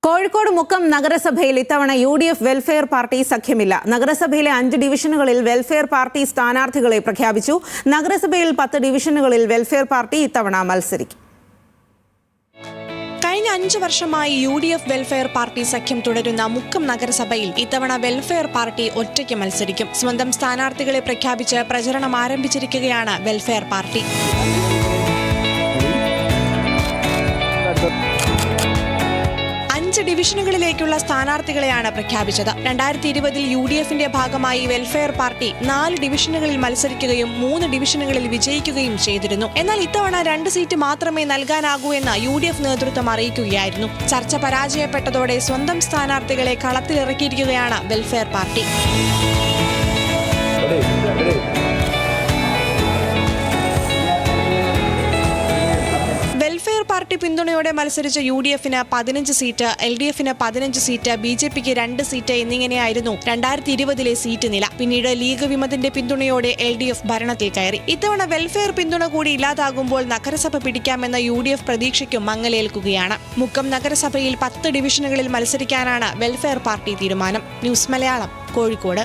കോഴിക്കോട് മുക്കം നഗരസഭയിൽ ഇത്തവണ UDF welfare party സഖ്യമില്ല. നഗരസഭയിലെ 5 ഡിവിഷനുകളിൽ വെൽഫെയർ പാർട്ടി സ്ഥാനാർത്ഥികളെ പ്രഖ്യാപിച്ചു. നഗരസഭയിൽ 10 ഡിവിഷനുകളിൽ വെൽഫെയർ പാർട്ടി ഇത്തവണ മത്സരിക്കും. കഴിഞ്ഞ 5 വർഷമായി UDF വെൽഫെയർ പാർട്ടി സഖ്യം തുടരുന്ന മുക്കം നഗരസഭയിൽ ഇത്തവണ വെൽഫെയർ പാർട്ടി ഒറ്റയ്ക്ക് മത്സരിക്കും. സ്വന്തം സ്ഥാനാർത്ഥികളെ പ്രഖ്യാപിച്ച് പ്രചരണം ആരംഭിച്ചിരിക്കുകയാണ് വെൽഫെയർ പാർട്ടി. ഡിവിഷനുകളിലേക്കുള്ള സ്ഥാനാർത്ഥികളെയാണ് പ്രഖ്യാപിച്ചത്. 2020 UDFന്റെ ഭാഗമായി വെൽഫെയർ പാർട്ടി 4 ഡിവിഷനുകളിൽ മത്സരിക്കുകയും 3 ഡിവിഷനുകളിൽ വിജയിക്കുകയും ചെയ്തിരുന്നു. എന്നാൽ ഇത്തവണ 2 സീറ്റ് മാത്രമേ നൽകാനാകൂ എന്ന് UDF നേതൃത്വം അറിയിക്കുകയായിരുന്നു. ചർച്ച പരാജയപ്പെട്ടതോടെ സ്വന്തം സ്ഥാനാർത്ഥികളെ കളത്തിലിറക്കിയിരിക്കുകയാണ് വെൽഫെയർ പാർട്ടി. വെൽഫെയർ പാർട്ടി പിന്തുണയോടെ മത്സരിച്ച UDFന് 15 സീറ്റ്, LDFന് 15 സീറ്റ്, BJPക്ക് 2 സീറ്റ് എന്നിങ്ങനെയായിരുന്നു 2020 സീറ്റ് നില. പിന്നീട് ലീഗ് വിമതന്റെ പിന്തുണയോടെ LDF ഭരണത്തിൽ കയറി. ഇത്തവണ വെൽഫെയർ പിന്തുണ കൂടി ഇല്ലാതാകുമ്പോൾ നഗരസഭ പിടിക്കാമെന്ന UDF പ്രതീക്ഷയ്ക്കും മങ്ങലേൽക്കുകയാണ്. മുക്കം നഗരസഭയിൽ 10 ഡിവിഷനുകളിൽ മത്സരിക്കാനാണ് വെൽഫെയർ പാർട്ടി തീരുമാനം. ന്യൂസ് മലയാളം, കോഴിക്കോട്.